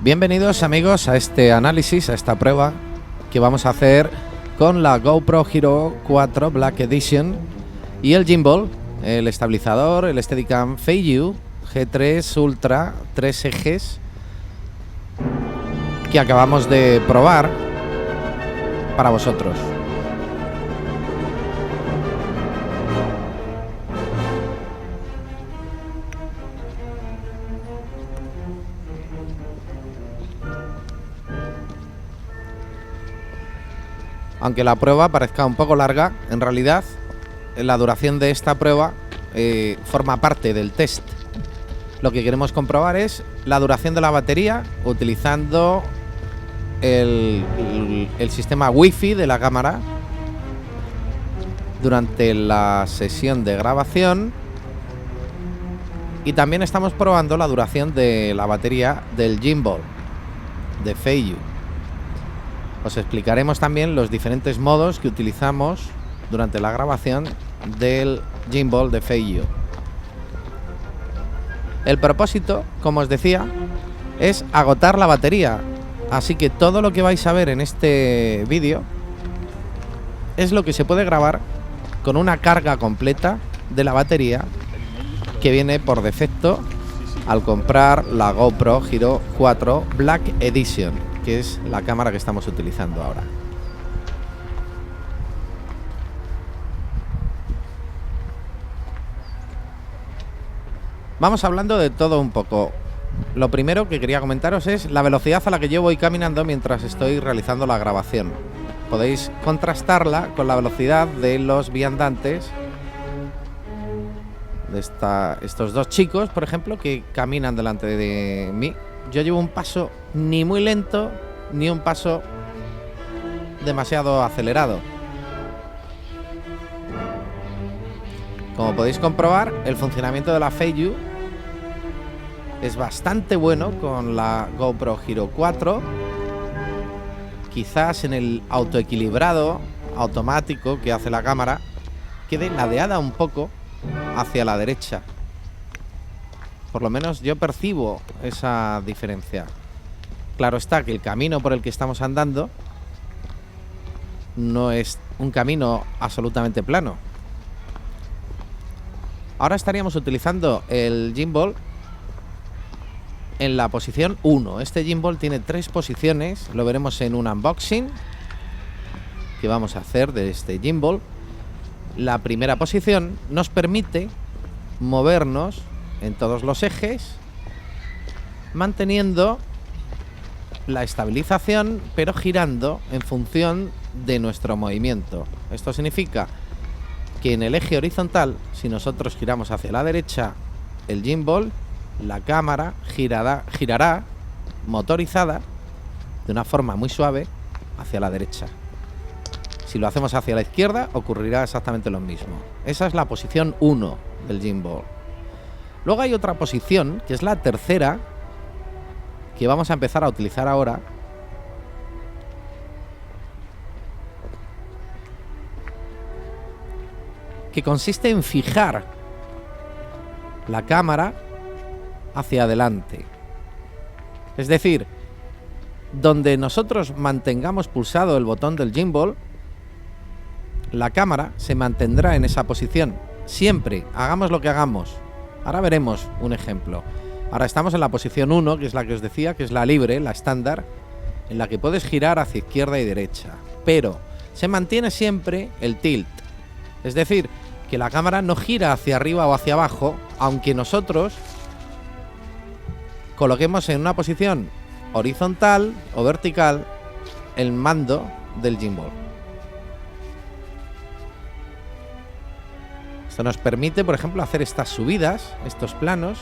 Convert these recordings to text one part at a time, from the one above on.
Bienvenidos amigos a este análisis, a esta prueba que vamos a hacer con la GoPro Hero 4 Black Edition y el gimbal, el estabilizador, el Steadicam Feiyue G3 Ultra 3 ejes que acabamos de probar para vosotros. Aunque la prueba parezca un poco larga, en realidad la duración de esta prueba forma parte del test. Lo que queremos comprobar es la duración de la batería utilizando el sistema Wi-Fi de la cámara durante la sesión de grabación, y también estamos probando la duración de la batería del gimbal de Feiyue. Os explicaremos también los diferentes modos que utilizamos durante la grabación del gimbal de Feiyue. El propósito, como os decía, es agotar la batería, así que todo lo que vais a ver en este vídeo es lo que se puede grabar con una carga completa de la batería que viene por defecto al comprar la GoPro Hero 4 Black Edition, que es la cámara que estamos utilizando ahora. Vamos hablando de todo un poco. Lo primero que quería comentaros es la velocidad a la que yo voy caminando mientras estoy realizando la grabación. Podéis contrastarla con la velocidad de los viandantes, de estos dos chicos, por ejemplo, que caminan delante de mí. Yo llevo un paso ni muy lento ni un paso demasiado acelerado. Como podéis comprobar, el funcionamiento de la Feiyue es bastante bueno con la GoPro Hero 4. Quizás en el autoequilibrado automático que hace la cámara quede ladeada un poco hacia la derecha. Por lo menos yo percibo esa diferencia. Claro está que el camino por el que estamos andando no es un camino absolutamente plano. Ahora estaríamos utilizando el gimbal en la posición 1. Este gimbal tiene 3 posiciones, lo veremos en un unboxing que vamos a hacer de este gimbal. La primera posición nos permite movernos en todos los ejes, manteniendo la estabilización, pero girando en función de nuestro movimiento. Esto significa que en el eje horizontal, si nosotros giramos hacia la derecha el gimbal, la cámara girará motorizada de una forma muy suave hacia la derecha. Si lo hacemos hacia la izquierda, ocurrirá exactamente lo mismo. Esa es la posición 1 del gimbal. Luego hay otra posición, que es la tercera, que vamos a empezar a utilizar ahora, que consiste en fijar la cámara hacia adelante. Es decir, donde nosotros mantengamos pulsado el botón del gimbal, la cámara se mantendrá en esa posición siempre, hagamos lo que hagamos. Ahora veremos un ejemplo. Ahora estamos en la posición 1, que es la que os decía, que es la libre, la estándar, en la que puedes girar hacia izquierda y derecha, pero se mantiene siempre el tilt. Es decir, que la cámara no gira hacia arriba o hacia abajo, aunque nosotros coloquemos en una posición horizontal o vertical el mando del gimbal. Esto nos permite, por ejemplo, hacer estas subidas, estos planos,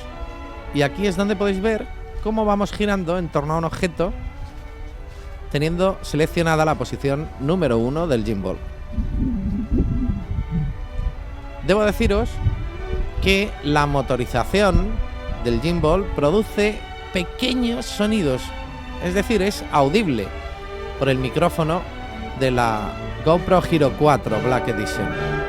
y aquí es donde podéis ver cómo vamos girando en torno a un objeto teniendo seleccionada la posición número 1 del gimbal. Debo deciros que la motorización del gimbal produce pequeños sonidos, es decir, es audible por el micrófono de la GoPro Hero 4 Black Edition.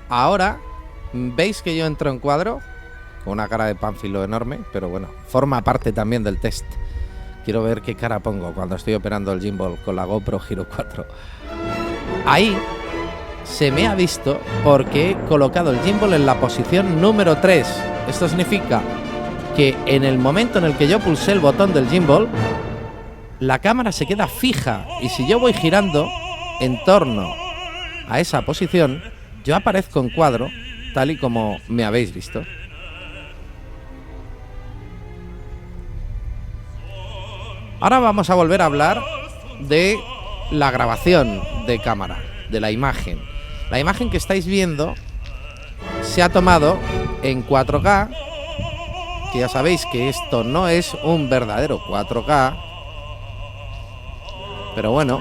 Ahora veis que yo entro en cuadro con una cara de pánfilo enorme, pero bueno, forma parte también del test. Quiero ver qué cara pongo cuando estoy operando el gimbal con la GoPro Hero 4. Ahí se me ha visto porque he colocado el gimbal en la posición número 3. Esto significa que en el momento en el que yo pulsé el botón del gimbal, la cámara se queda fija, y si yo voy girando en torno a esa posición, yo aparezco en cuadro, tal y como me habéis visto. Ahora vamos a volver a hablar de la grabación de cámara, de la imagen. La imagen que estáis viendo se ha tomado en 4K, que ya sabéis que esto no es un verdadero 4K, pero bueno,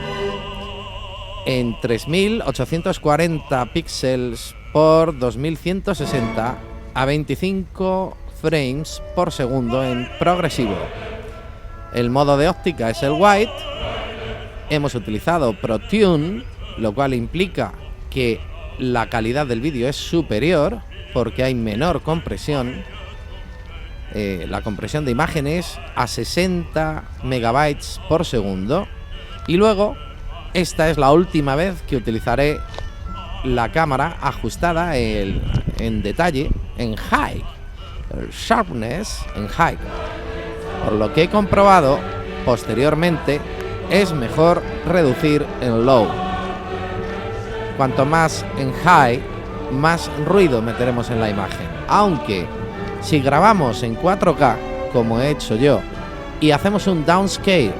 en 3840 píxeles por 2160 a 25 frames por segundo en progresivo. El modo de óptica es el Wide. Hemos utilizado ProTune, lo cual implica que la calidad del vídeo es superior porque hay menor compresión. La compresión de imágenes a 60 megabytes por segundo. Y luego, esta es la última vez que utilizaré la cámara ajustada en detalle, en high, el sharpness en high. Por lo que he comprobado posteriormente, es mejor reducir en low. Cuanto más en high, más ruido meteremos en la imagen. Aunque si grabamos en 4K, como he hecho yo, y hacemos un downscale,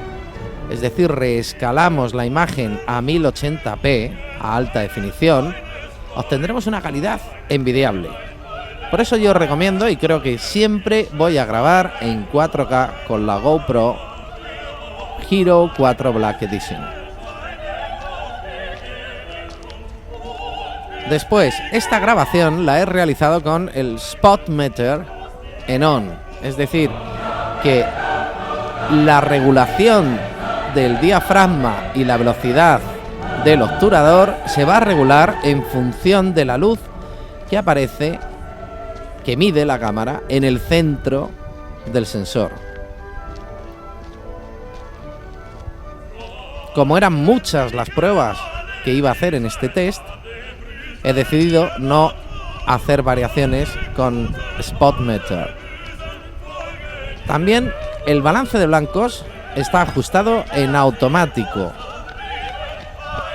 es decir, reescalamos la imagen a 1080p, a alta definición, obtendremos una calidad envidiable. Por eso yo recomiendo, y creo que siempre voy a grabar en 4K con la GoPro Hero 4 Black Edition. Después, esta grabación la he realizado con el Spot Meter en on, es decir, que la regulación del diafragma y la velocidad del obturador se va a regular en función de la luz que aparece, que mide la cámara en el centro del sensor. Como eran muchas las pruebas que iba a hacer en este test, he decidido no hacer variaciones con Spot Meter. También el balance de blancos está ajustado en automático.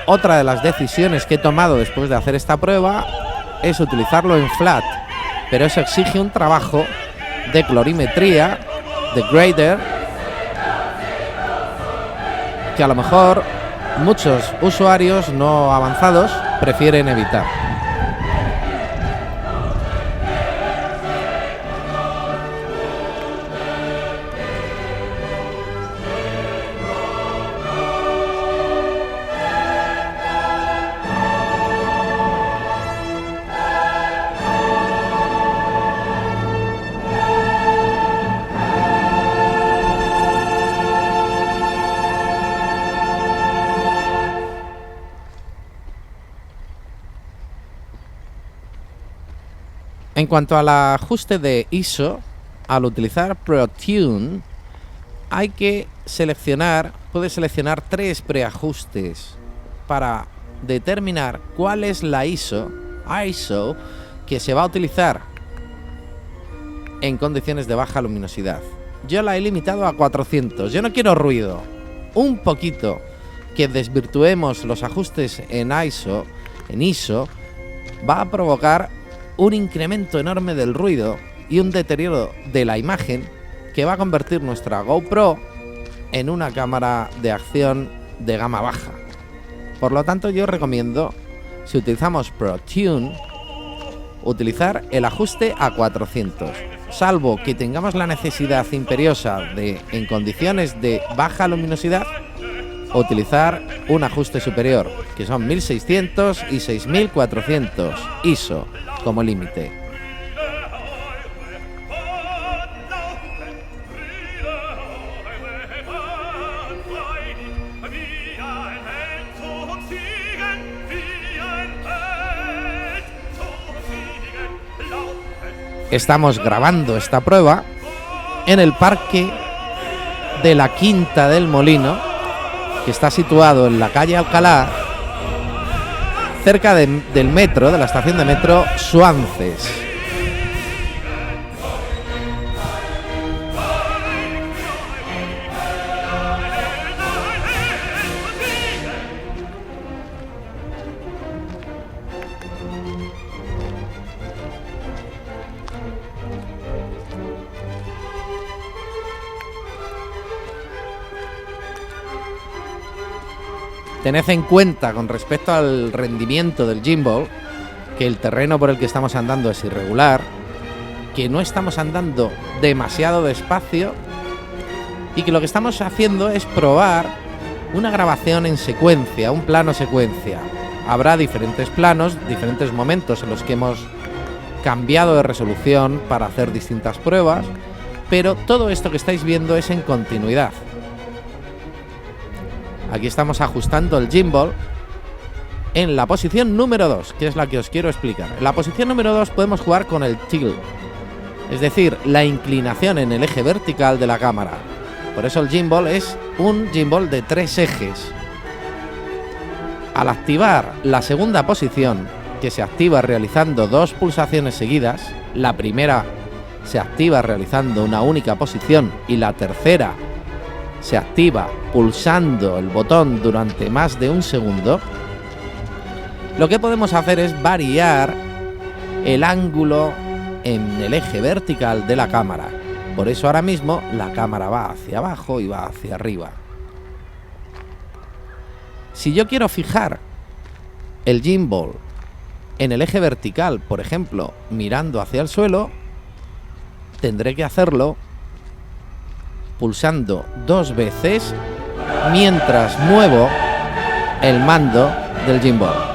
Otra de las decisiones que he tomado después de hacer esta prueba es utilizarlo en flat, pero eso exige un trabajo de colorimetría, de grader, que a lo mejor muchos usuarios no avanzados prefieren evitar. En cuanto al ajuste de ISO, al utilizar ProTune, hay que puedes seleccionar 3 preajustes para determinar cuál es la ISO que se va a utilizar en condiciones de baja luminosidad. Yo la he limitado a 400. Yo no quiero ruido. Un poquito que desvirtuemos los ajustes en ISO va a provocar un incremento enorme del ruido y un deterioro de la imagen que va a convertir nuestra GoPro en una cámara de acción de gama baja. Por lo tanto, yo recomiendo, si utilizamos ProTune, utilizar el ajuste a 400, salvo que tengamos la necesidad imperiosa de, en condiciones de baja luminosidad, utilizar un ajuste superior, que son 1600 y 6400 ISO como límite. Estamos grabando esta prueba en el parque de la Quinta del Molino, que está situado en la calle Alcalá, cerca del metro, de la estación de metro Suances. Tened en cuenta, con respecto al rendimiento del gimbal, que el terreno por el que estamos andando es irregular, que no estamos andando demasiado despacio y que lo que estamos haciendo es probar una grabación en secuencia, un plano secuencia. Habrá diferentes planos, diferentes momentos en los que hemos cambiado de resolución para hacer distintas pruebas, pero todo esto que estáis viendo es en continuidad. Aquí estamos ajustando el gimbal en la posición número 2, que es la que os quiero explicar. En la posición número 2 podemos jugar con el tilt, es decir, la inclinación en el eje vertical de la cámara. Por eso el gimbal es un gimbal de 3 ejes. Al activar la segunda posición, que se activa realizando 2 pulsaciones seguidas, la primera se activa realizando una única posición y la tercera se activa pulsando el botón durante más de un segundo, lo que podemos hacer es variar el ángulo en el eje vertical de la cámara. Por eso ahora mismo la cámara va hacia abajo y va hacia arriba. Si yo quiero fijar el gimbal en el eje vertical, por ejemplo, mirando hacia el suelo, tendré que hacerlo pulsando 2 veces mientras muevo el mando del gimbal.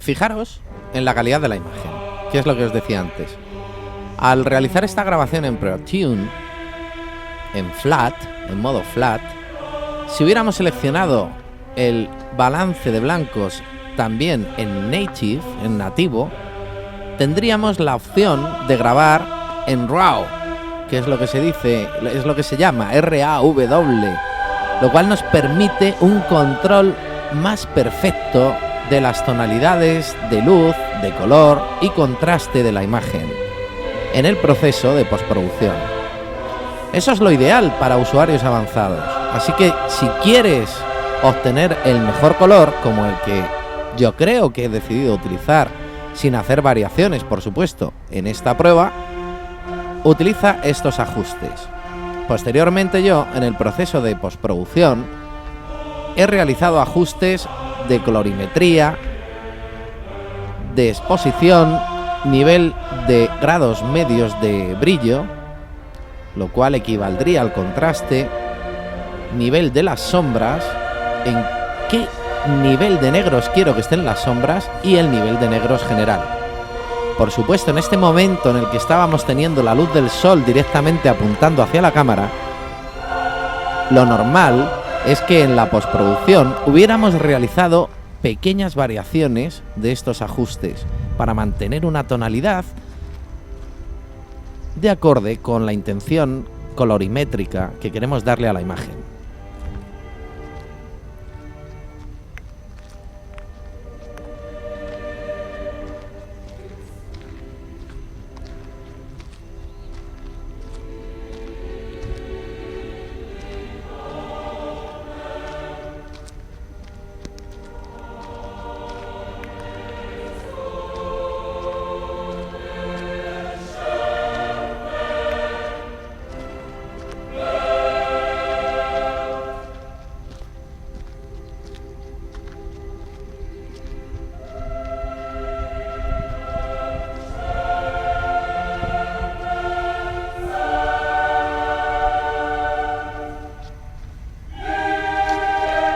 Fijaros en la calidad de la imagen, que es lo que os decía antes. Al realizar esta grabación en ProTune, en modo flat, si hubiéramos seleccionado el balance de blancos también en native, en nativo, tendríamos la opción de grabar en RAW, que es lo que se llama RAW, lo cual nos permite un control más perfecto de las tonalidades de luz, de color y contraste de la imagen en el proceso de postproducción. Eso es lo ideal para usuarios avanzados. Así que si quieres obtener el mejor color, como el que yo creo que he decidido utilizar sin hacer variaciones, por supuesto. En esta prueba utiliza estos ajustes. Posteriormente yo, en el proceso de postproducción, he realizado ajustes de colorimetría, de exposición, nivel de grados medios de brillo, lo cual equivaldría al contraste, nivel de las sombras, en qué nivel de negros quiero que estén las sombras y el nivel de negros general. Por supuesto, en este momento en el que estábamos teniendo la luz del sol directamente apuntando hacia la cámara, lo normal es que en la postproducción hubiéramos realizado pequeñas variaciones de estos ajustes para mantener una tonalidad de acorde con la intención colorimétrica que queremos darle a la imagen.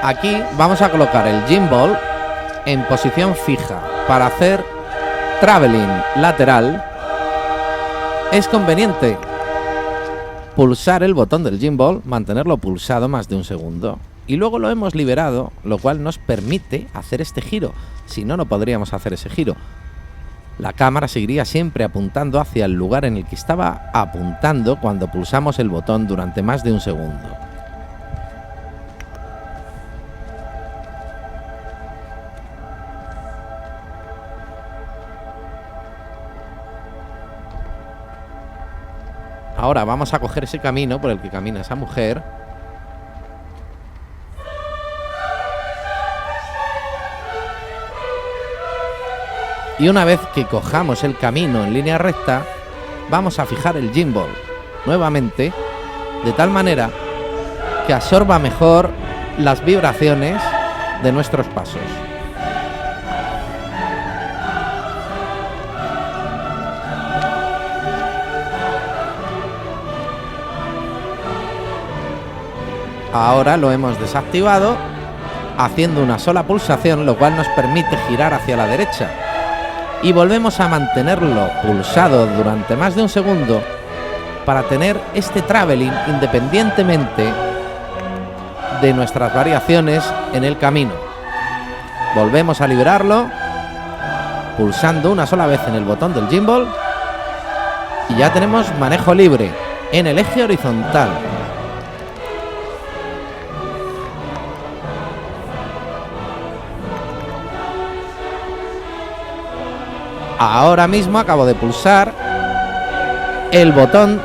Aquí vamos a colocar el gimbal en posición fija. Para hacer traveling lateral es conveniente pulsar el botón del gimbal, mantenerlo pulsado más de un segundo y luego lo hemos liberado, lo cual nos permite hacer este giro. Si no, no podríamos hacer ese giro. La cámara seguiría siempre apuntando hacia el lugar en el que estaba apuntando cuando pulsamos el botón durante más de un segundo. Ahora vamos a coger ese camino por el que camina esa mujer. Y una vez que cojamos el camino en línea recta, vamos a fijar el gimbal nuevamente, de tal manera que absorba mejor las vibraciones de nuestros pasos. Ahora lo hemos desactivado haciendo una sola pulsación, lo cual nos permite girar hacia la derecha. Y volvemos a mantenerlo pulsado durante más de un segundo para tener este traveling independientemente de nuestras variaciones en el camino. Volvemos a liberarlo pulsando una sola vez en el botón del gimbal y ya tenemos manejo libre en el eje horizontal. Ahora mismo acabo de pulsar el botón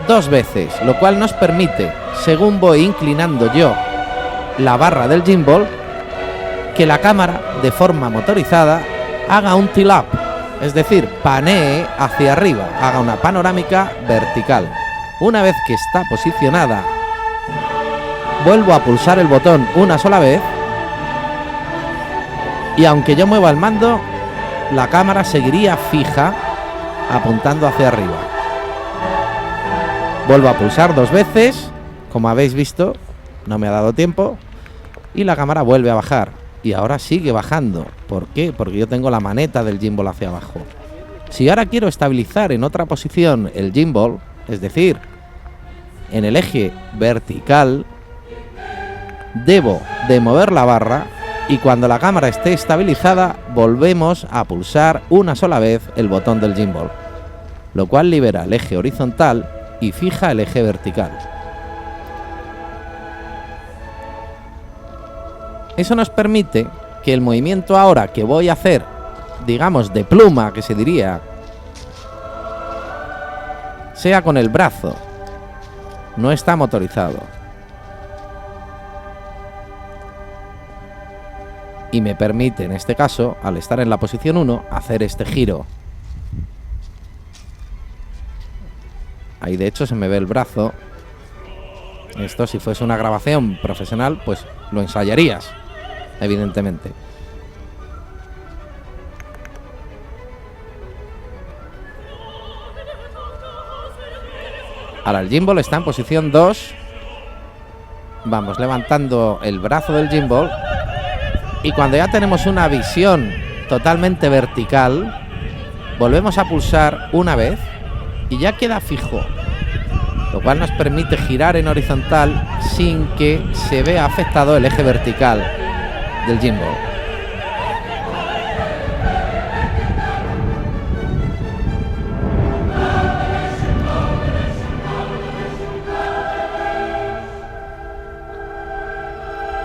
2 veces, lo cual nos permite, según voy inclinando yo la barra del gimbal, que la cámara de forma motorizada haga un tilt up, es decir, panee hacia arriba, haga una panorámica vertical. Una vez que está posicionada, vuelvo a pulsar el botón una sola vez y aunque yo mueva el mando, la cámara seguiría fija apuntando hacia arriba. Vuelvo a pulsar 2 veces, como habéis visto, no me ha dado tiempo, y la cámara vuelve a bajar. Y ahora sigue bajando. ¿Por qué? Porque yo tengo la maneta del gimbal hacia abajo. Si ahora quiero estabilizar en otra posición el gimbal, es decir, en el eje vertical, debo de mover la barra y cuando la cámara esté estabilizada volvemos a pulsar una sola vez el botón del gimbal, lo cual libera el eje horizontal y fija el eje vertical. Eso nos permite que el movimiento ahora que voy a hacer, digamos de pluma que se diría, sea con el brazo, no está motorizado. y me permite, en este caso, al estar en la posición 1, hacer este giro. Ahí de hecho se me ve el brazo. Esto, si fuese una grabación profesional, pues lo ensayarías, evidentemente. Ahora el gimbal está en posición 2. Vamos levantando el brazo del gimbal. Y cuando ya tenemos una visión totalmente vertical, volvemos a pulsar una vez y ya queda fijo, lo cual nos permite girar en horizontal sin que se vea afectado el eje vertical del gimbal.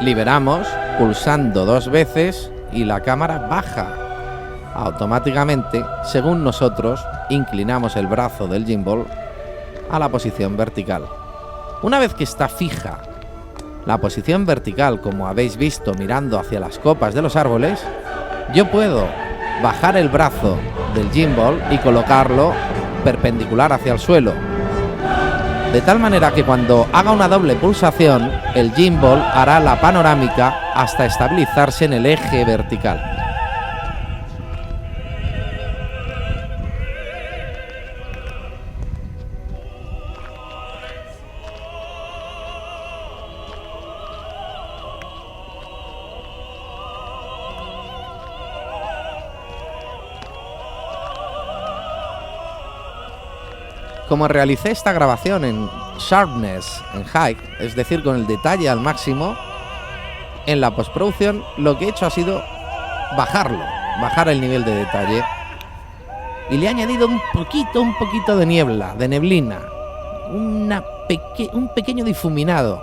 Liberamos pulsando 2 veces y la cámara baja automáticamente según nosotros inclinamos el brazo del gimbal a la posición vertical. Una vez que está fija la posición vertical, como habéis visto mirando hacia las copas de los árboles, yo puedo bajar el brazo del gimbal y colocarlo perpendicular hacia el suelo, de tal manera que cuando haga una doble pulsación, el gimbal hará la panorámica hasta estabilizarse en el eje vertical. Como realicé esta grabación en sharpness, en high, es decir, con el detalle al máximo, en la postproducción lo que he hecho ha sido bajar el nivel de detalle, y le he añadido un poquito de niebla, de neblina, un pequeño difuminado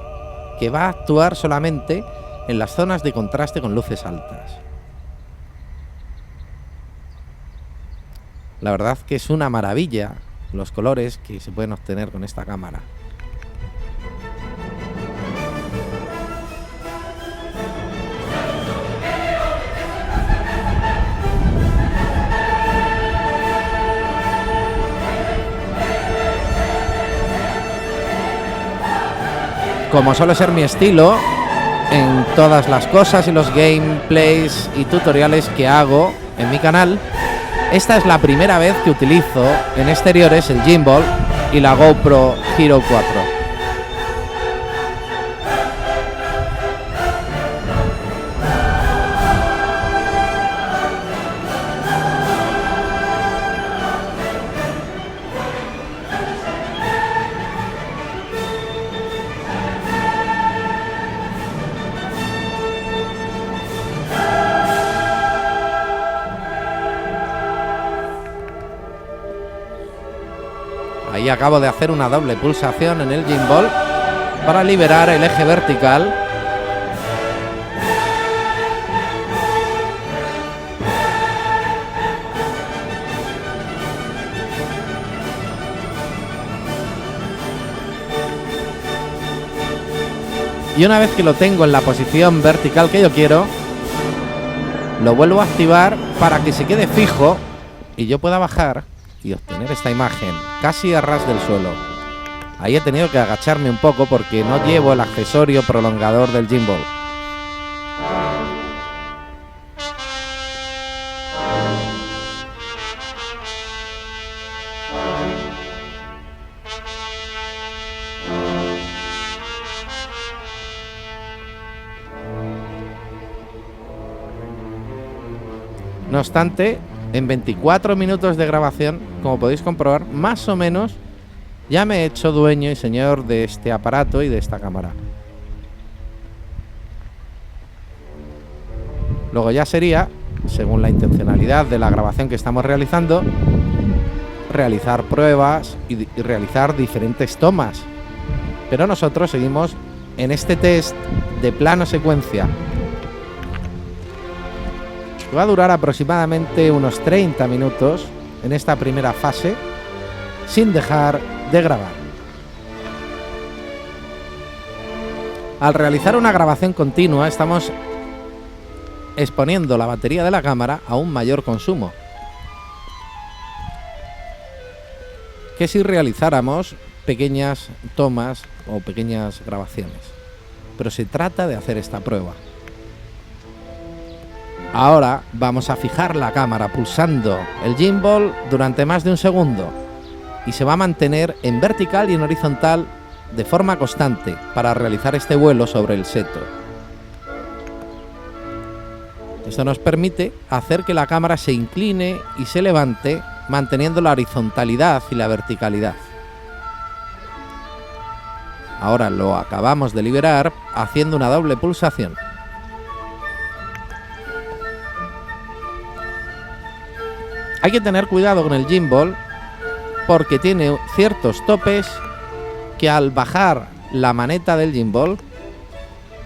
que va a actuar solamente en las zonas de contraste con luces altas. La verdad que es una maravilla los colores que se pueden obtener con esta cámara. Como suele ser mi estilo en todas las cosas y los gameplays y tutoriales que hago en mi canal, esta es la primera vez que utilizo en exteriores el gimbal y la GoPro Hero 4. Ahí acabo de hacer una doble pulsación en el gimbal para liberar el eje vertical. Y una vez que lo tengo en la posición vertical que yo quiero, lo vuelvo a activar para que se quede fijo y yo pueda bajar y obtener esta imagen casi a ras del suelo. Ahí he tenido que agacharme un poco porque no llevo el accesorio prolongador del gimbal. No obstante, en 24 minutos de grabación, como podéis comprobar, más o menos ya me he hecho dueño y señor de este aparato y de esta cámara. Luego ya sería, según la intencionalidad de la grabación que estamos realizando, realizar pruebas y realizar diferentes tomas. Pero nosotros seguimos en este test de plano secuencia. Va a durar aproximadamente unos 30 minutos en esta primera fase, sin dejar de grabar. Al realizar una grabación continua, estamos exponiendo la batería de la cámara a un mayor consumo que si realizáramos pequeñas tomas o pequeñas grabaciones. Pero se trata de hacer esta prueba. Ahora vamos a fijar la cámara pulsando el gimbal durante más de un segundo y se va a mantener en vertical y en horizontal de forma constante para realizar este vuelo sobre el seto. Esto nos permite hacer que la cámara se incline y se levante manteniendo la horizontalidad y la verticalidad. Ahora lo acabamos de liberar haciendo una doble pulsación. Hay que tener cuidado con el gimbal porque tiene ciertos topes que al bajar la maneta del gimbal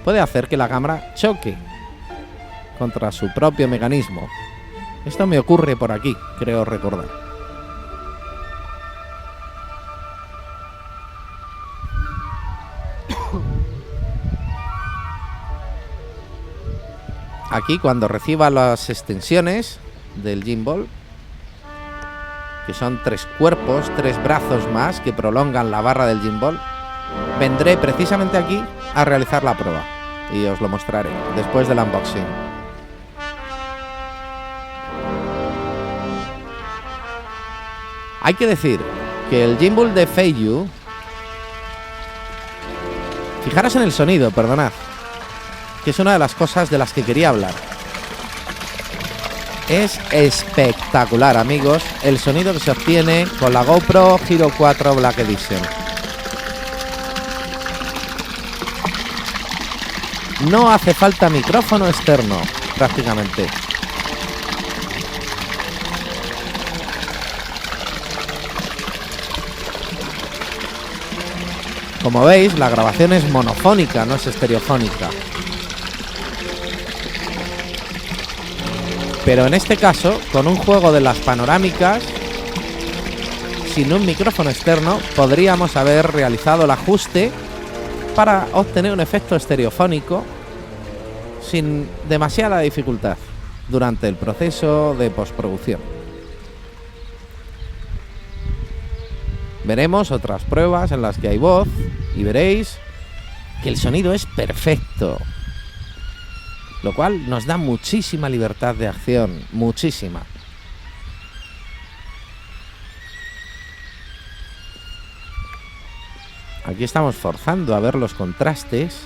puede hacer que la cámara choque contra su propio mecanismo. Esto me ocurre por aquí, creo recordar. Aquí, cuando reciba las extensiones del gimbal, que son 3 cuerpos, 3 brazos más que prolongan la barra del gimbal, vendré precisamente aquí a realizar la prueba y os lo mostraré después del unboxing. Hay que decir que el gimbal de Feiyu, fijaros en el sonido, perdonad, que es una de las cosas de las que quería hablar. Es espectacular, amigos, el sonido que se obtiene con la GoPro Hero 4 Black Edition. No hace falta micrófono externo, prácticamente. Como veis, la grabación es monofónica, no es estereofónica. Pero en este caso, con un juego de las panorámicas, sin un micrófono externo, podríamos haber realizado el ajuste para obtener un efecto estereofónico sin demasiada dificultad durante el proceso de postproducción. Veremos otras pruebas en las que hay voz y veréis que el sonido es perfecto, lo cual nos da muchísima libertad de acción, muchísima. Aquí estamos forzando a ver los contrastes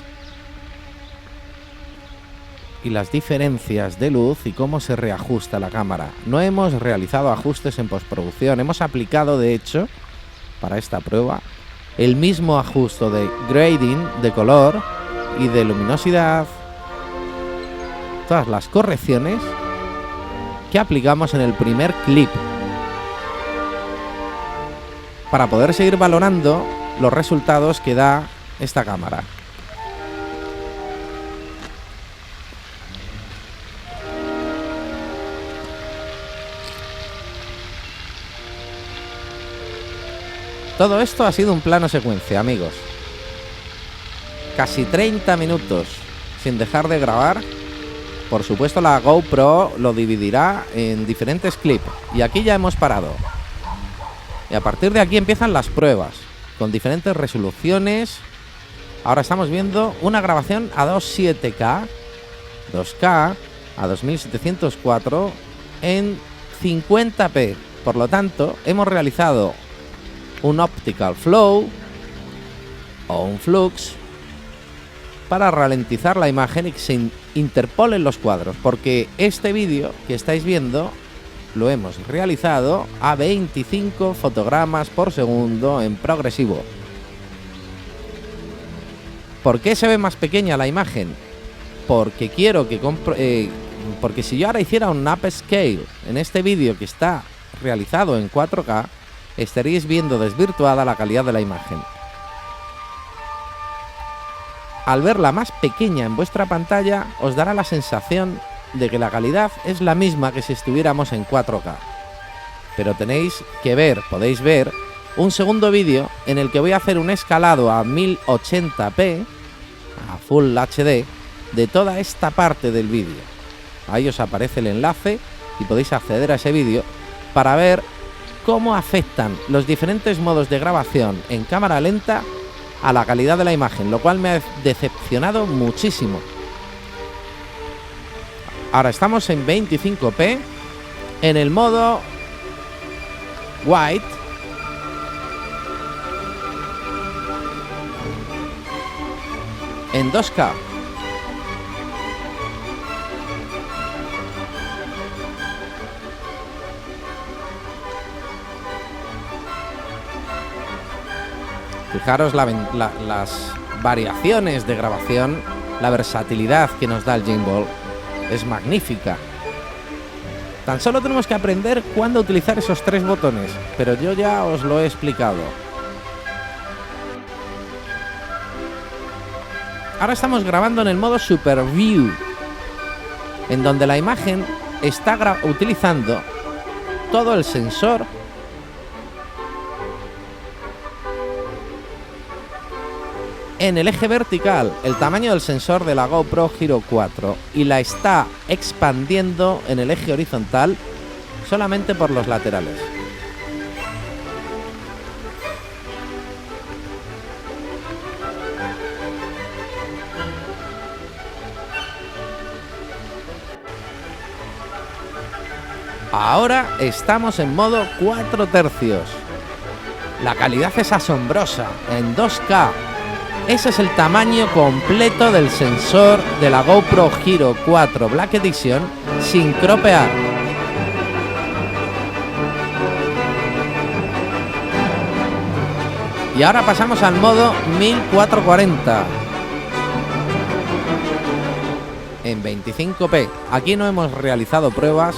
y las diferencias de luz y cómo se reajusta la cámara. No hemos realizado ajustes en postproducción, hemos aplicado de hecho para esta prueba el mismo ajuste de grading, de color y de luminosidad, todas las correcciones que aplicamos en el primer clip para poder seguir valorando los resultados que da esta cámara. Todo esto ha sido un plano secuencia, amigos. Casi 30 minutos sin dejar de grabar. Por supuesto, la GoPro lo dividirá en diferentes clips. Y aquí ya hemos parado. Y a partir de aquí empiezan las pruebas, con diferentes resoluciones. Ahora estamos viendo una grabación a 2.7K, 2K, a 2704 en 50p. Por lo tanto, hemos realizado un optical flow o un flux para ralentizar la imagen y que se interpolen los cuadros, porque este vídeo que estáis viendo lo hemos realizado a 25 fotogramas por segundo en progresivo. ¿Por qué se ve más pequeña la imagen? Porque quiero que porque si yo ahora hiciera un upscale en este vídeo que está realizado en 4K, estaréis viendo desvirtuada la calidad de la imagen. Al verla más pequeña en vuestra pantalla, os dará la sensación de que la calidad es la misma que si estuviéramos en 4K. Pero tenéis que ver, podéis ver, un segundo vídeo en el que voy a hacer un escalado a 1080p, a Full HD, de toda esta parte del vídeo. Ahí os aparece el enlace y podéis acceder a ese vídeo para ver cómo afectan los diferentes modos de grabación en cámara lenta a la calidad de la imagen, lo cual me ha decepcionado muchísimo. Ahora estamos en 25p en el modo White. En 2K. Fijaros las variaciones de grabación, la versatilidad que nos da el gimbal es magnífica. Tan solo tenemos que aprender cuándo utilizar esos 3 botones, pero yo ya os lo he explicado. Ahora estamos grabando en el modo Super View, en donde la imagen está utilizando todo el sensor en el eje vertical, el tamaño del sensor de la GoPro Hero 4, y la está expandiendo en el eje horizontal solamente por los laterales. Ahora estamos en modo 4 tercios. La calidad es asombrosa, en 2K. Ese es el tamaño completo del sensor de la GoPro Hero 4 Black Edition sin cropear. Y ahora pasamos al modo 1440 en 25p. Aquí no hemos realizado pruebas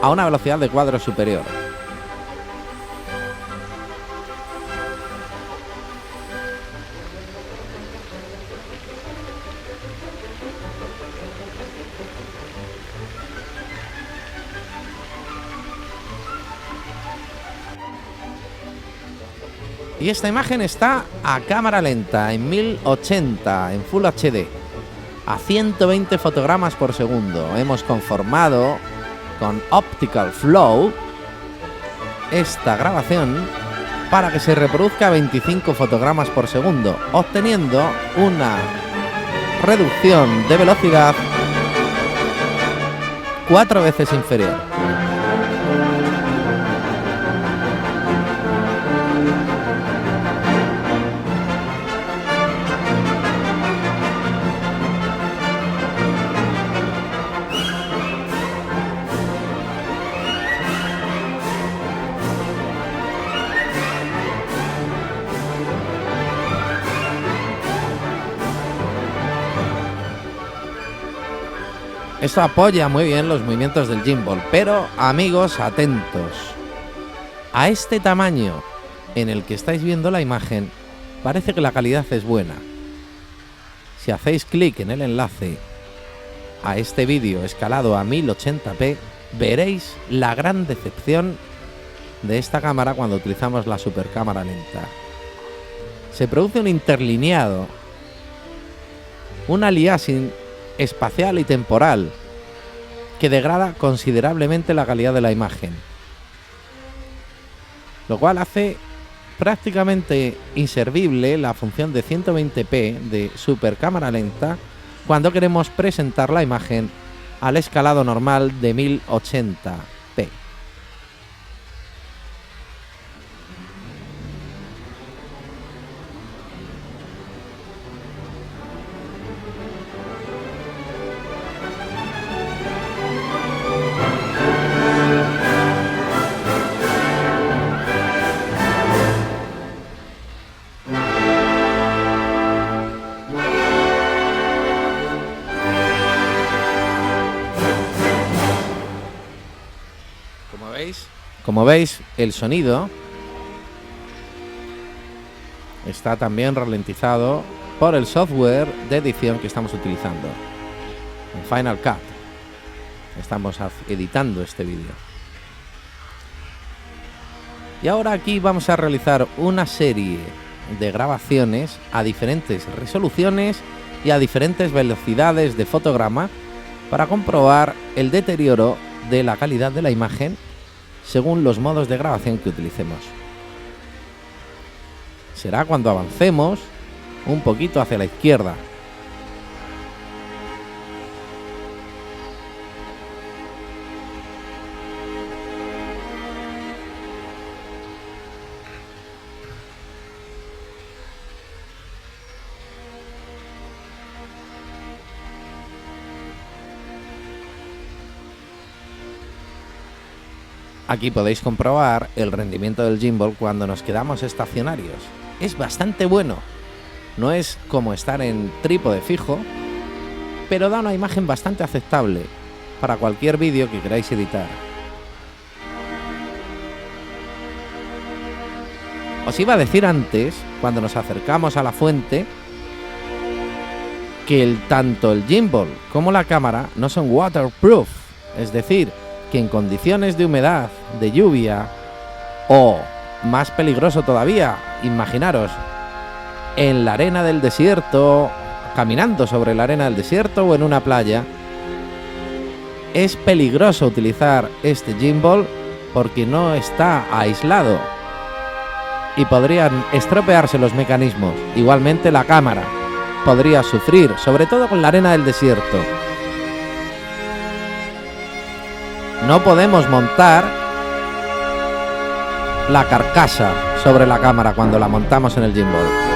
a una velocidad de cuadro superior. Y esta imagen está a cámara lenta, en 1080, en Full HD, a 120 fotogramas por segundo. Hemos conformado con Optical Flow esta grabación para que se reproduzca a 25 fotogramas por segundo, obteniendo una reducción de velocidad 4 veces inferior. Esto apoya muy bien los movimientos del gimbal, pero amigos, atentos. A este tamaño en el que estáis viendo la imagen, parece que la calidad es buena. Si hacéis clic en el enlace a este vídeo escalado a 1080p, veréis la gran decepción de esta cámara cuando utilizamos la super cámara lenta. Se produce un interlineado, un aliasing espacial y temporal que degrada considerablemente la calidad de la imagen, lo cual hace prácticamente inservible la función de 120p de super cámara lenta cuando queremos presentar la imagen al escalado normal de 1080p. Como veis, el sonido está también ralentizado por el software de edición que estamos utilizando, en Final Cut. Estamos editando este vídeo. Y ahora aquí vamos a realizar una serie de grabaciones a diferentes resoluciones y a diferentes velocidades de fotograma para comprobar el deterioro de la calidad de la imagen según los modos de grabación que utilicemos. Será cuando avancemos un poquito hacia la izquierda. Aquí podéis comprobar el rendimiento del gimbal cuando nos quedamos estacionarios. Es bastante bueno. No es como estar en trípode fijo, pero da una imagen bastante aceptable para cualquier vídeo que queráis editar. Os iba a decir antes, cuando nos acercamos a la fuente, que tanto el gimbal como la cámara no son waterproof, es decir, que en condiciones de humedad, de lluvia o, más peligroso todavía, imaginaros, en la arena del desierto, caminando sobre la arena del desierto o en una playa, es peligroso utilizar este gimbal porque no está aislado y podrían estropearse los mecanismos. Igualmente la cámara podría sufrir, sobre todo con la arena del desierto. No podemos montar la carcasa sobre la cámara cuando la montamos en el gimbal.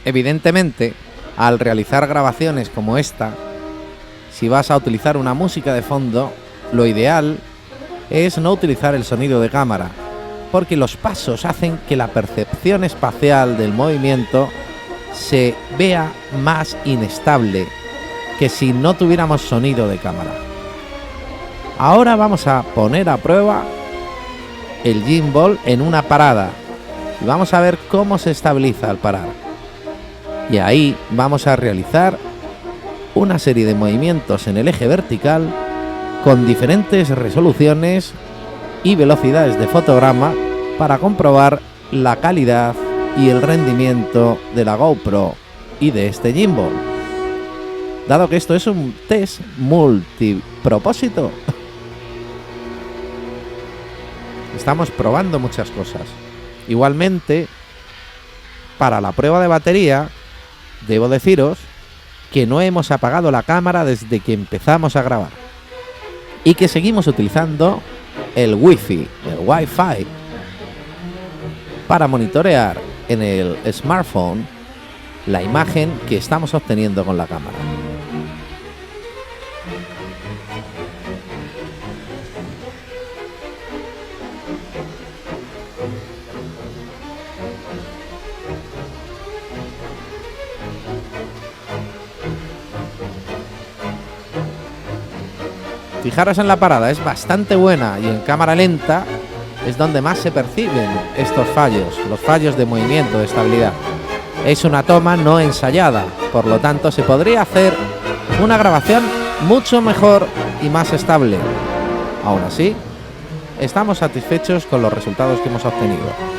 Evidentemente, al realizar grabaciones como esta, si vas a utilizar una música de fondo, lo ideal es no utilizar el sonido de cámara, porque los pasos hacen que la percepción espacial del movimiento se vea más inestable que si no tuviéramos sonido de cámara. Ahora vamos a poner a prueba el gimbal en una parada y vamos a ver cómo se estabiliza al parar. Y ahí vamos a realizar una serie de movimientos en el eje vertical con diferentes resoluciones y velocidades de fotograma para comprobar la calidad y el rendimiento de la GoPro y de este gimbal. Dado que esto es un test multipropósito, estamos probando muchas cosas. Igualmente, para la prueba de batería, debo deciros que no hemos apagado la cámara desde que empezamos a grabar y que seguimos utilizando el Wi-Fi para monitorear en el smartphone la imagen que estamos obteniendo con la cámara. Fijaros en la parada, es bastante buena, y en cámara lenta es donde más se perciben estos fallos, los fallos de movimiento, de estabilidad. Es una toma no ensayada, por lo tanto se podría hacer una grabación mucho mejor y más estable. Aún así, estamos satisfechos con los resultados que hemos obtenido.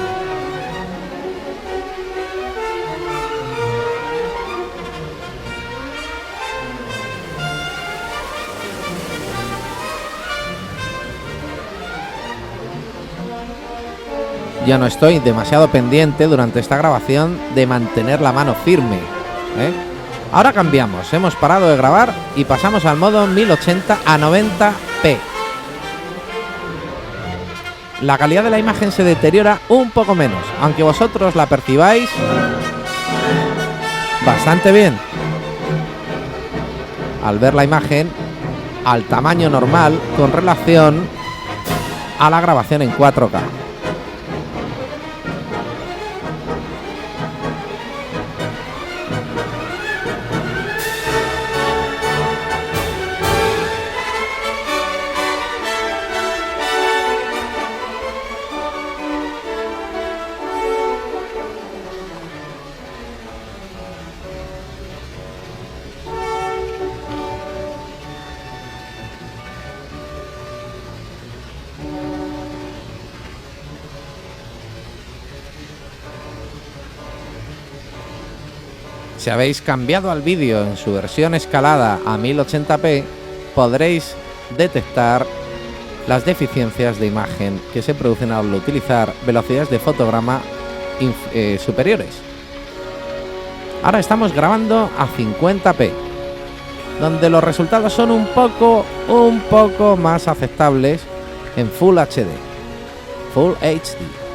Yo no estoy demasiado pendiente durante esta grabación de mantener la mano firme, ¿eh? Ahora cambiamos, hemos parado de grabar y pasamos al modo 1080 a 90p. La calidad de la imagen se deteriora un poco menos, aunque vosotros la percibáis bastante bien al ver la imagen al tamaño normal con relación a la grabación en 4K. Si habéis cambiado al vídeo en su versión escalada a 1080p, podréis detectar las deficiencias de imagen que se producen al utilizar velocidades de fotograma superiores. Ahora estamos grabando a 50p, donde los resultados son un poco más aceptables en Full HD, Full HD.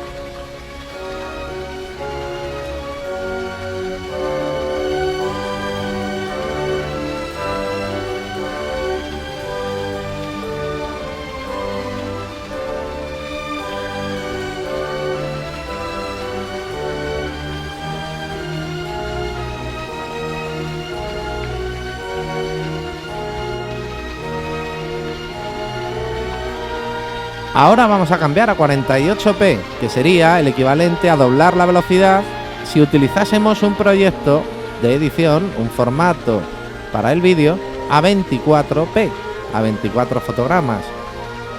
Ahora vamos a cambiar a 48p, que sería el equivalente a doblar la velocidad si utilizásemos un proyecto de edición, un formato para el vídeo a 24p, a 24 fotogramas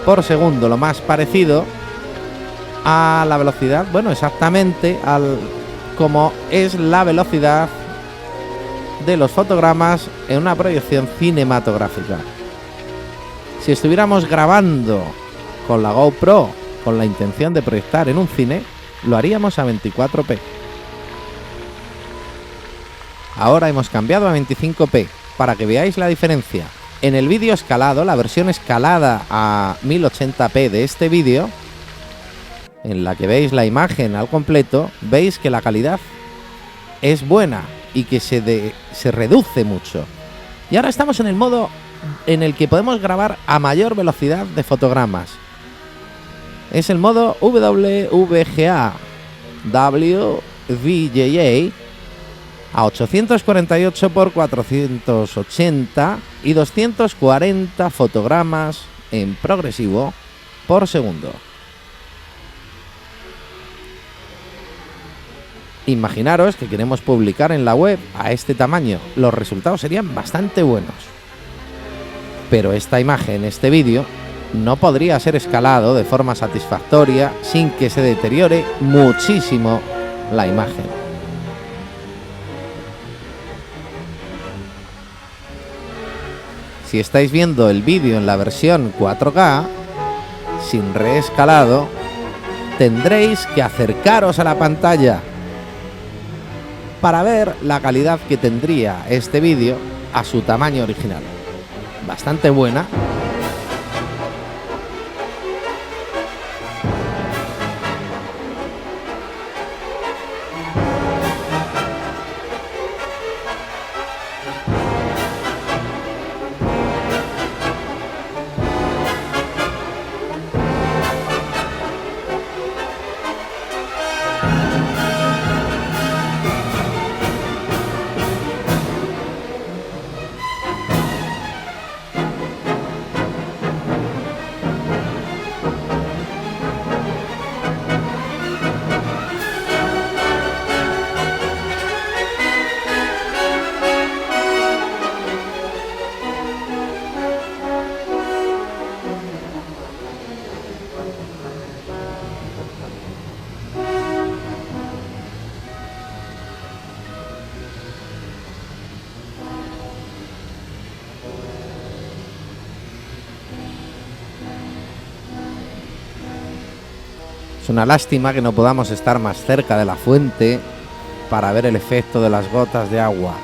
por segundo, lo más parecido a la velocidad, bueno, exactamente como es la velocidad de los fotogramas en una proyección cinematográfica. Si estuviéramos grabando con la GoPro con la intención de proyectar en un cine, lo haríamos a 24p. Ahora hemos cambiado a 25p para que veáis la diferencia. En el vídeo escalado, la versión escalada a 1080p de este vídeo, en la que veis la imagen al completo, veis que la calidad es buena y que se reduce mucho. Y ahora estamos en el modo en el que podemos grabar a mayor velocidad de fotogramas. Es el modo WVGA, WVGA, a 848 x 480 y 240 fotogramas en progresivo por segundo. Imaginaros que queremos publicar en la web a este tamaño. Los resultados serían bastante buenos. Pero esta imagen, este vídeo, no podría ser escalado de forma satisfactoria sin que se deteriore muchísimo la imagen. Si estáis viendo el vídeo en la versión 4K, sin reescalado, tendréis que acercaros a la pantalla para ver la calidad que tendría este vídeo a su tamaño original. Bastante buena. Es una lástima que no podamos estar más cerca de la fuente para ver el efecto de las gotas de agua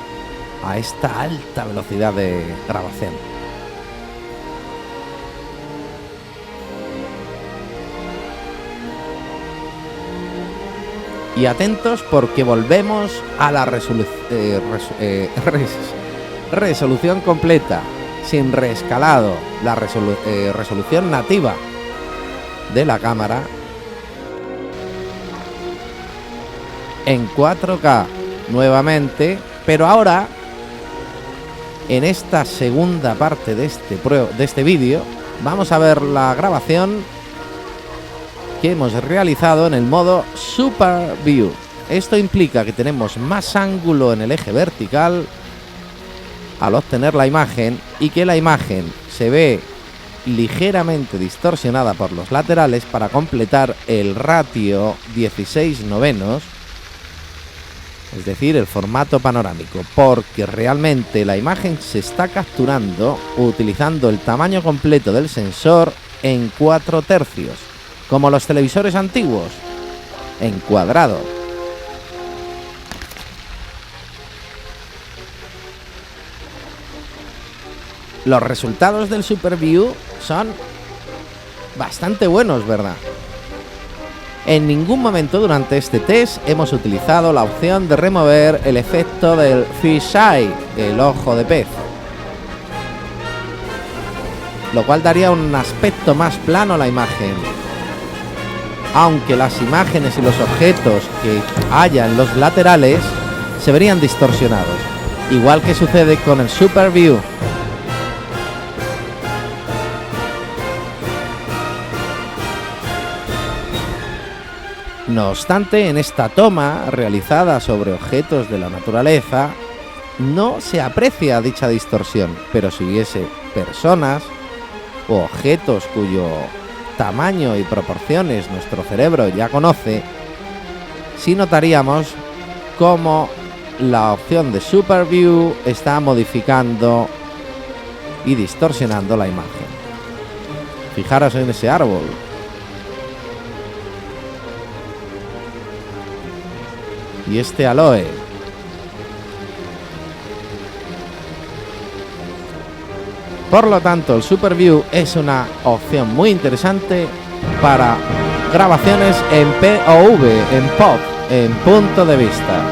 a esta alta velocidad de grabación. Y atentos porque volvemos a la resolución completa, sin reescalado, la resolución nativa de la cámara en 4K nuevamente, pero ahora en esta segunda parte de este vídeo vamos a ver la grabación que hemos realizado en el modo Super View. Esto implica que tenemos más ángulo en el eje vertical al obtener la imagen y que la imagen se ve ligeramente distorsionada por los laterales para completar el ratio 16:9, es decir, el formato panorámico, porque realmente la imagen se está capturando utilizando el tamaño completo del sensor en 4/3, como los televisores antiguos, en cuadrado. Los resultados del Super View son bastante buenos, ¿verdad? En ningún momento durante este test hemos utilizado la opción de remover el efecto del fish eye, el ojo de pez, lo cual daría un aspecto más plano a la imagen, aunque las imágenes y los objetos que haya en los laterales se verían distorsionados, igual que sucede con el Super View. No obstante, en esta toma realizada sobre objetos de la naturaleza no se aprecia dicha distorsión, pero si hubiese personas o objetos cuyo tamaño y proporciones nuestro cerebro ya conoce, sí notaríamos cómo la opción de Super View está modificando y distorsionando la imagen. Fijaros en ese árbol. Y este aloe. Por lo tanto, el Super View es una opción muy interesante para grabaciones en POV, en POV, en punto de vista.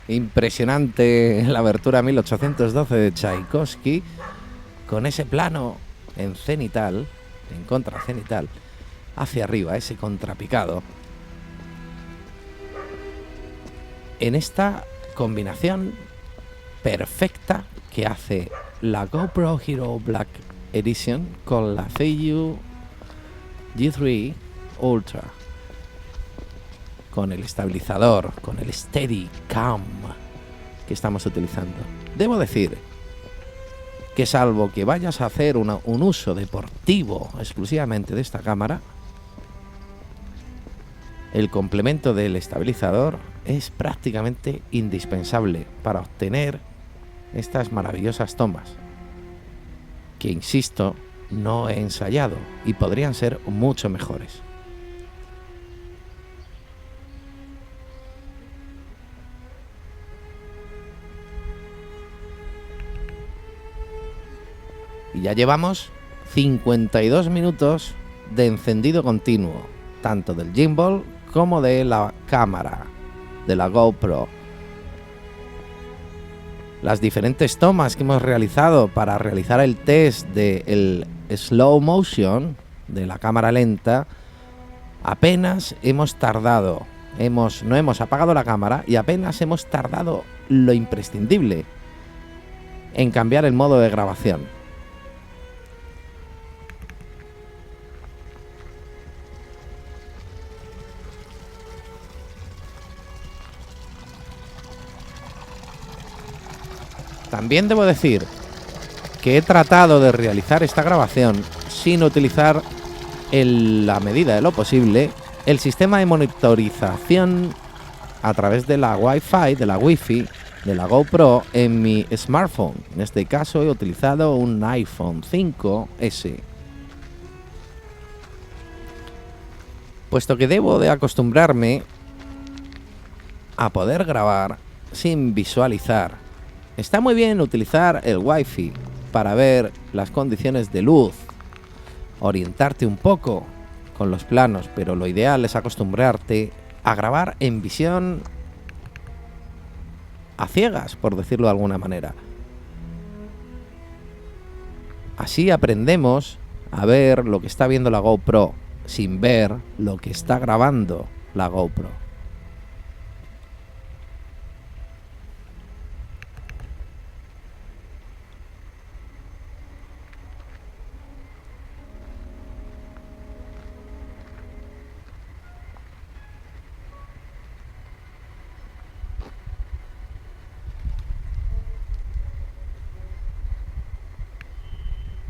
Impresionante la abertura 1812 de Tchaikovsky, con ese plano en cenital, en contracenital, hacia arriba, ese contrapicado. En esta combinación perfecta que hace la GoPro Hero Black Edition con la Feiyu G3 Ultra, con el estabilizador, con el Steadicam que estamos utilizando. Debo decir que salvo que vayas a hacer un uso deportivo exclusivamente de esta cámara, el complemento del estabilizador es prácticamente indispensable para obtener estas maravillosas tomas, que insisto, no he ensayado y podrían ser mucho mejores. Y ya llevamos 52 minutos de encendido continuo, tanto del gimbal como de la cámara, de la GoPro. Las diferentes tomas que hemos realizado para realizar el test del slow motion de la cámara lenta, apenas hemos tardado, no hemos apagado la cámara y apenas hemos tardado lo imprescindible en cambiar el modo de grabación. También debo decir que he tratado de realizar esta grabación sin utilizar, en la medida de lo posible, el sistema de monitorización a través de la Wi-Fi, de la Wi-Fi de la GoPro en mi smartphone. En este caso he utilizado un iPhone 5S, puesto que debo de acostumbrarme a poder grabar sin visualizar. Está muy bien utilizar el Wi-Fi para ver las condiciones de luz, orientarte un poco con los planos, pero lo ideal es acostumbrarte a grabar en visión a ciegas, por decirlo de alguna manera. Así aprendemos a ver lo que está viendo la GoPro sin ver lo que está grabando la GoPro.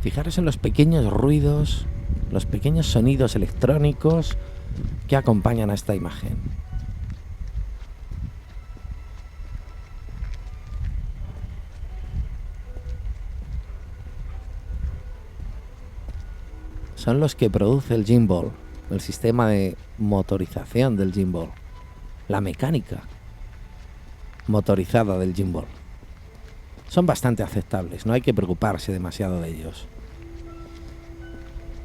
Fijaros en los pequeños ruidos, los pequeños sonidos electrónicos que acompañan a esta imagen. Son los que produce el gimbal, el sistema de motorización del gimbal, la mecánica motorizada del gimbal. Son bastante aceptables, no hay que preocuparse demasiado de ellos.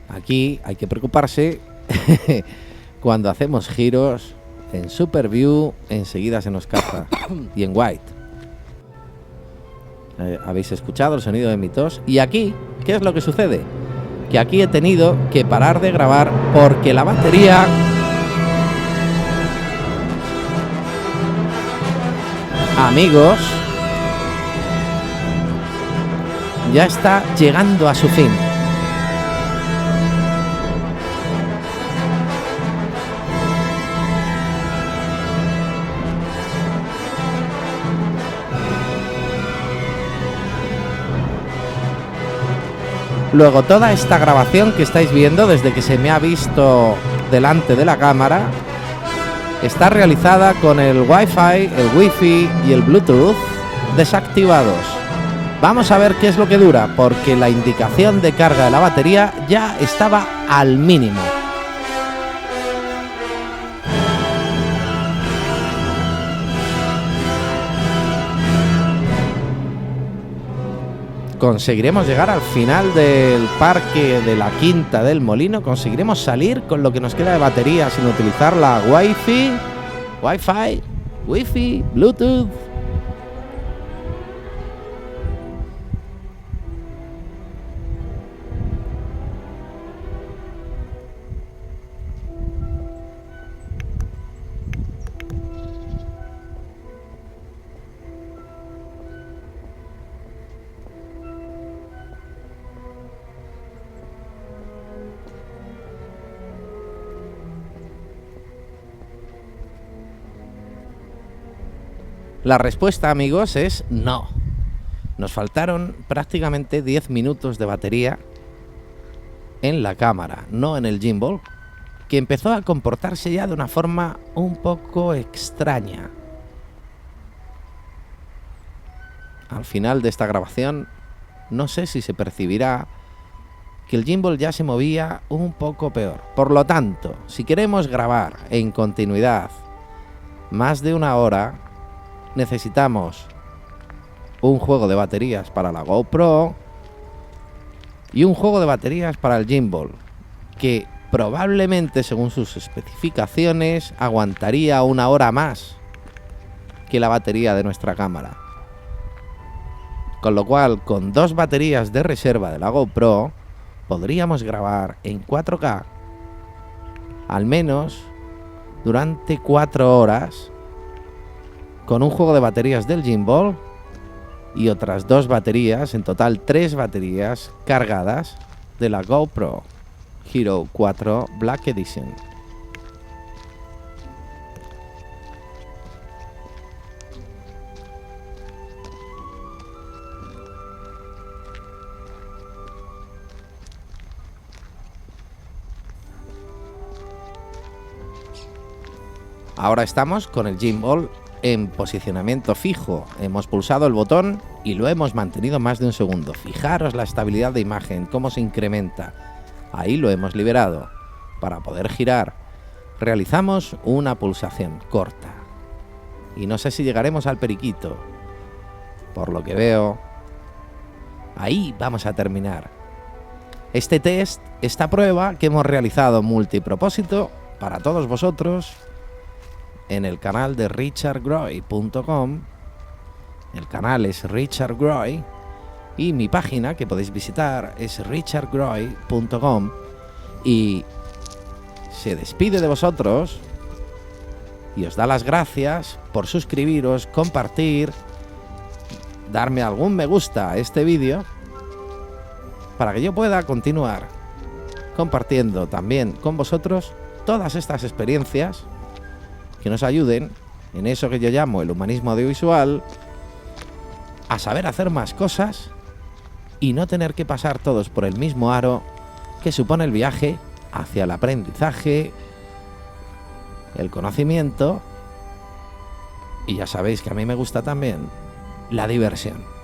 Aquí hay que preocuparse cuando hacemos giros en Super View, enseguida se nos caza, y en Wide. Habéis escuchado el sonido de mi tos. Y aquí, ¿qué es lo que sucede? Que aquí he tenido que parar de grabar porque la batería amigos, ya está llegando a su fin. Luego, toda esta grabación que estáis viendo desde que se me ha visto delante de la cámara está realizada con el Wi-Fi, el Wi-Fi y el Bluetooth desactivados. Vamos a ver qué es lo que dura, porque la indicación de carga de la batería ya estaba al mínimo. Conseguiremos llegar al final del parque de la Quinta del Molino. Conseguiremos salir con lo que nos queda de batería sin utilizar la Wi-Fi, Bluetooth La respuesta, amigos, es no. Nos faltaron prácticamente 10 minutos de batería en la cámara, no en el gimbal, que empezó a comportarse ya de una forma un poco extraña. Al final de esta grabación, no sé si se percibirá que el gimbal ya se movía un poco peor. Por lo tanto, si queremos grabar en continuidad más de una hora, necesitamos un juego de baterías para la GoPro y un juego de baterías para el gimbal, que probablemente, según sus especificaciones, aguantaría una hora más que la batería de nuestra cámara. Con lo cual, con 2 baterías de reserva de la GoPro, podríamos grabar en 4K al menos durante 4 horas con un juego de baterías del gimbal y otras 2 baterías, en total 3 baterías cargadas de la GoPro Hero 4 Black Edition. Ahora estamos con el gimbal en posicionamiento fijo. Hemos pulsado el botón y lo hemos mantenido más de un segundo. Fijaros la estabilidad de imagen, cómo se incrementa. Ahí lo hemos liberado. Para poder girar, realizamos una pulsación corta. Y no sé si llegaremos al periquito. Por lo que veo, ahí vamos a terminar este test, esta prueba que hemos realizado multipropósito para todos vosotros en el canal de richardgroy.com. El canal es Richard Groy y mi página que podéis visitar es richardgroy.com, y se despide de vosotros y os da las gracias por suscribiros, compartir, darme algún me gusta a este vídeo para que yo pueda continuar compartiendo también con vosotros todas estas experiencias que nos ayuden en eso que yo llamo el humanismo audiovisual, a saber hacer más cosas y no tener que pasar todos por el mismo aro que supone el viaje hacia el aprendizaje, el conocimiento y ya sabéis que a mí me gusta también la diversión.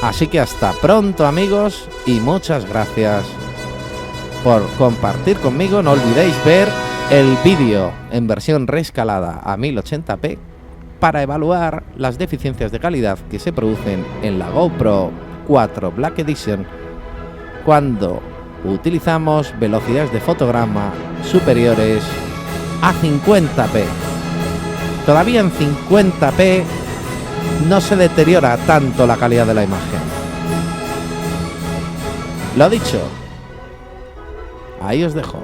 Así que hasta pronto, amigos, y muchas gracias por compartir conmigo. No olvidéis ver el vídeo en versión reescalada a 1080p para evaluar las deficiencias de calidad que se producen en la GoPro 4 Black Edition cuando utilizamos velocidades de fotograma superiores a 50p. Todavía en 50p no se deteriora tanto la calidad de la imagen. Lo dicho, ahí os dejo.